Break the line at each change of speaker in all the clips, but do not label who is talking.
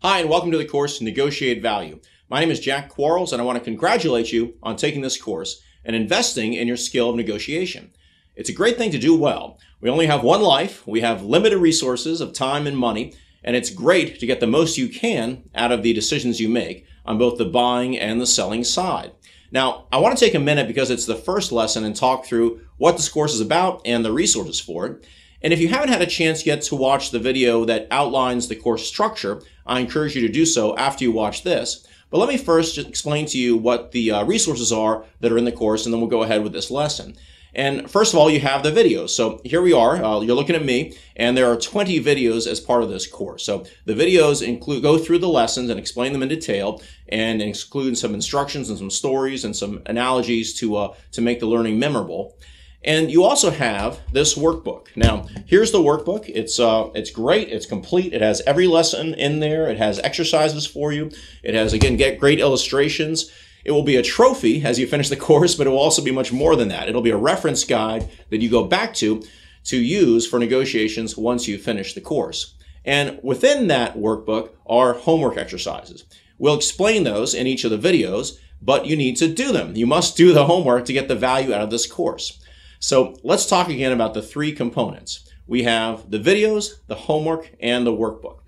Hi, and welcome to the course Negotiate Value. My name is Jack Quarles, and I want to congratulate you on taking this course and investing in your skill of negotiation. It's a great thing to do well. We only have one life, we have limited resources of time and money, and it's great to get the most you can out of the decisions you make on both the buying and the selling side. Now, I want to take a minute because it's the first lesson and talk through what this course is about and the resources for it. And if you haven't had a chance yet to watch the video that outlines the course structure, I encourage you to do so after you watch this. But let me first just explain to you what the resources are that are in the course, and then we'll go ahead with this lesson. And first of all, you have the videos. So here we are. You're looking at me, and there are 20 videos as part of this course. So the videos go through the lessons and explain them in detail, and include some instructions and some stories and some analogies to make the learning memorable. And you also have this workbook. Now, here's the workbook. It's great. It's complete. It has every lesson in there. It has exercises for you. It has, again, great illustrations. It will be a trophy as you finish the course, but it will also be much more than that. It'll be a reference guide that you go back to use for negotiations once you finish the course. And within that workbook are homework exercises. We'll explain those in each of the videos, but you need to do them. You must do the homework to get the value out of this course. So let's talk again about the three components. We have the videos, the homework, and the workbook.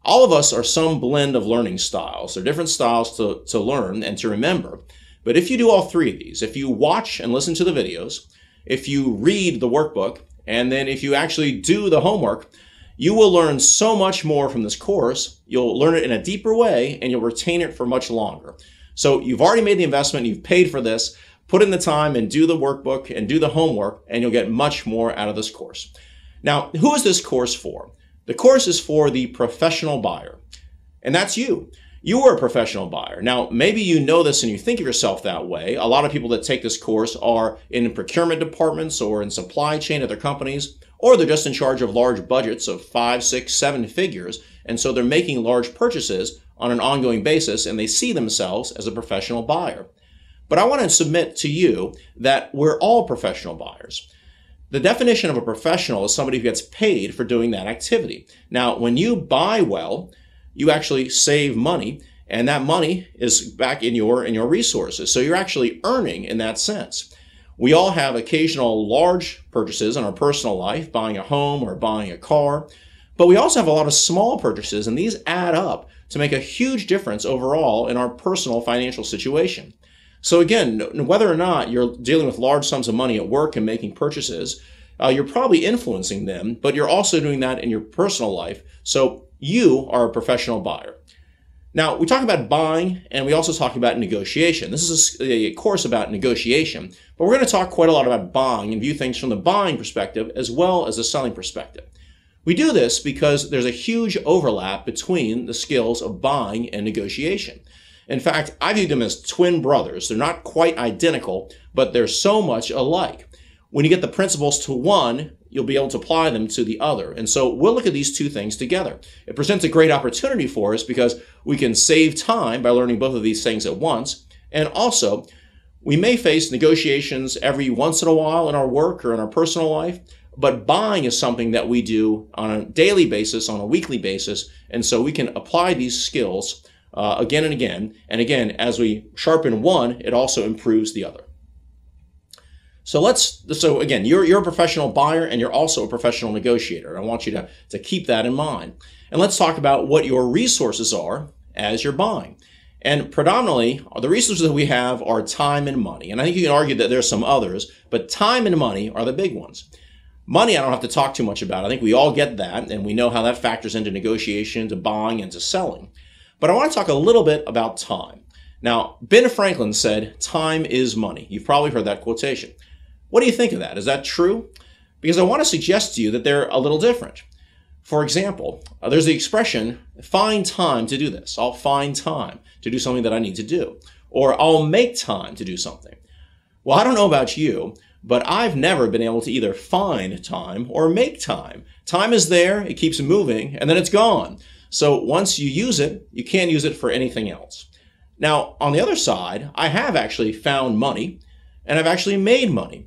All of us are some blend of learning styles. There are different styles to learn and to remember. But if you do all three of these, if you watch and listen to the videos, if you read the workbook, and then if you actually do the homework, you will learn so much more from this course. You'll learn it in a deeper way, and you'll retain it for much longer. So you've already made the investment, you've paid for this. Put in the time and do the workbook and do the homework, and you'll get much more out of this course. Now, who is this course for? The course is for the professional buyer, and that's you. You are a professional buyer. Now, maybe you know this and you think of yourself that way. A lot of people that take this course are in procurement departments or in supply chain at their companies, or they're just in charge of large budgets of 5, 6, 7 figures, and so they're making large purchases on an ongoing basis, and they see themselves as a professional buyer. But I want to submit to you that we're all professional buyers. The definition of a professional is somebody who gets paid for doing that activity. Now, when you buy well, you actually save money, and that money is back in your resources. So you're actually earning in that sense. We all have occasional large purchases in our personal life, buying a home or buying a car, but we also have a lot of small purchases, and these add up to make a huge difference overall in our personal financial situation. So again, whether or not you're dealing with large sums of money at work and making purchases, you're probably influencing them, but you're also doing that in your personal life. So you are a professional buyer. Now, we talk about buying, and we also talk about negotiation. This is a course about negotiation, but we're going to talk quite a lot about buying and view things from the buying perspective as well as the selling perspective. We do this because there's a huge overlap between the skills of buying and negotiation. In fact, I view them as twin brothers. They're not quite identical, but they're so much alike. When you get the principles to one, you'll be able to apply them to the other. And so we'll look at these two things together. It presents a great opportunity for us because we can save time by learning both of these things at once. And also, we may face negotiations every once in a while in our work or in our personal life, but buying is something that we do on a daily basis, on a weekly basis, and so we can apply these skills again and again. And again, as we sharpen one, it also improves the other. So again, you're a professional buyer and you're also a professional negotiator. I want you to keep that in mind. And let's talk about what your resources are as you're buying. And predominantly, the resources that we have are time and money. And I think you can argue that there's some others, but time and money are the big ones. Money, I don't have to talk too much about. I think we all get that, and we know how that factors into negotiation, to buying, and to selling. But I want to talk a little bit about time. Now, Ben Franklin said, "Time is money." You've probably heard that quotation. What do you think of that? Is that true? Because I want to suggest to you that they're a little different. For example, there's the expression, "find time to do this." I'll find time to do something that I need to do. Or I'll make time to do something. Well, I don't know about you, but I've never been able to either find time or make time. Time is there, it keeps moving, and then it's gone. So once you use it, you can't use it for anything else. Now, on the other side, I have actually found money, and I've actually made money.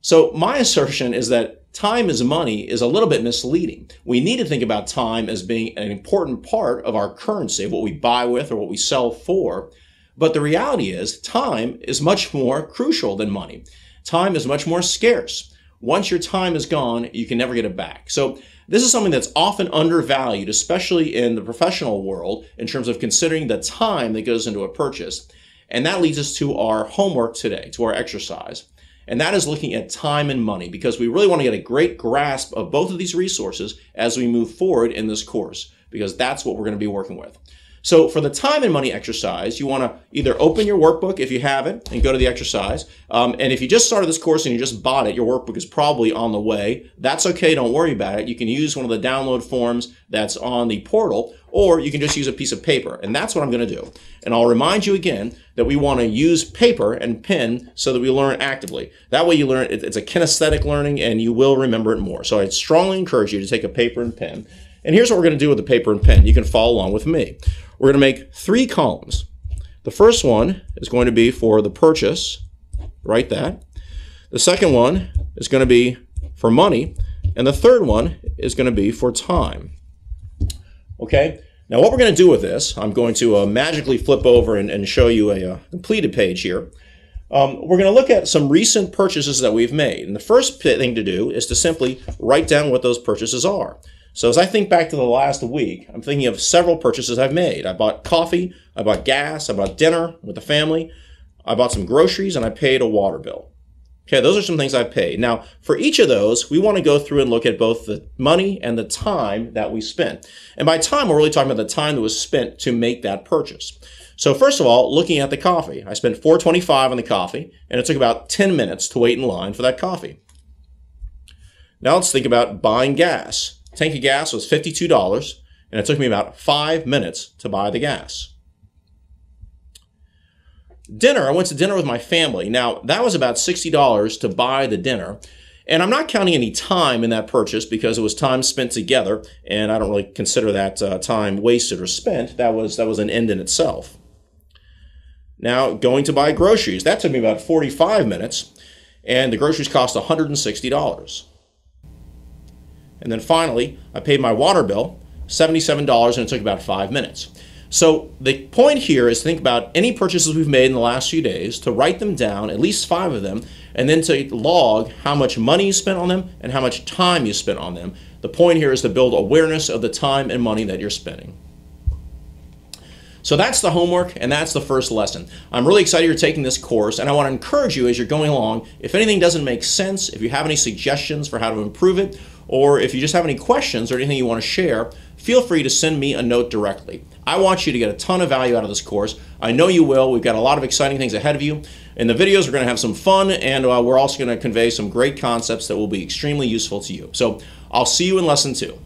So my assertion is that time is money is a little bit misleading. We need to think about time as being an important part of our currency, what we buy with or what we sell for. But the reality is time is much more crucial than money. Time is much more scarce. Once your time is gone, you can never get it back. So this is something that's often undervalued, especially in the professional world, in terms of considering the time that goes into a purchase. And that leads us to our homework today, to our exercise. And that is looking at time and money, because we really want to get a great grasp of both of these resources as we move forward in this course, because that's what we're going to be working with. So for the time and money exercise, you want to either open your workbook if you have it and go to the exercise. And if you just started this course and you just bought it, your workbook is probably on the way. That's okay. Don't worry about it. You can use one of the download forms that's on the portal, or you can just use a piece of paper. And that's what I'm going to do. And I'll remind you again that we want to use paper and pen so that we learn actively. That way you learn, it's a kinesthetic learning, and you will remember it more. So I'd strongly encourage you to take a paper and pen. And here's what we're going to do with the paper and pen. You can follow along with me. We're going to make 3 columns. The first one is going to be for the purchase. Write that. The second one is going to be for money. And the third one is going to be for time. Okay? Now what we're going to do with this, I'm going to magically flip over and show you a completed page here. We're going to look at some recent purchases that we've made. And the first thing to do is to simply write down what those purchases are. So as I think back to the last week, I'm thinking of several purchases I've made. I bought coffee, I bought gas, I bought dinner with the family, I bought some groceries, and I paid a water bill. Okay, those are some things I've paid. Now, for each of those, we want to go through and look at both the money and the time that we spent. And by time, we're really talking about the time that was spent to make that purchase. So first of all, looking at the coffee, I spent $4.25 on the coffee, and it took about 10 minutes to wait in line for that coffee. Now let's think about buying gas. Tank of gas was $52, and it took me about 5 minutes to buy the gas. Dinner, I went to dinner with my family. Now, that was about $60 to buy the dinner, and I'm not counting any time in that purchase because it was time spent together, and I don't really consider that time wasted or spent. That was an end in itself. Now, going to buy groceries, that took me about 45 minutes, and the groceries cost $160. And then finally, I paid my water bill, $77, and it took about 5 minutes. So the point here is to think about any purchases we've made in the last few days, to write them down, at least 5 of them, and then to log how much money you spent on them and how much time you spent on them. The point here is to build awareness of the time and money that you're spending. So that's the homework, and that's the first lesson. I'm really excited you're taking this course, and I want to encourage you as you're going along, if anything doesn't make sense, if you have any suggestions for how to improve it, or if you just have any questions or anything you want to share, feel free to send me a note directly. I want you to get a ton of value out of this course. I know you will. We've got a lot of exciting things ahead of you. In the videos, we're going to have some fun, and we're also going to convey some great concepts that will be extremely useful to you. So I'll see you in lesson 2.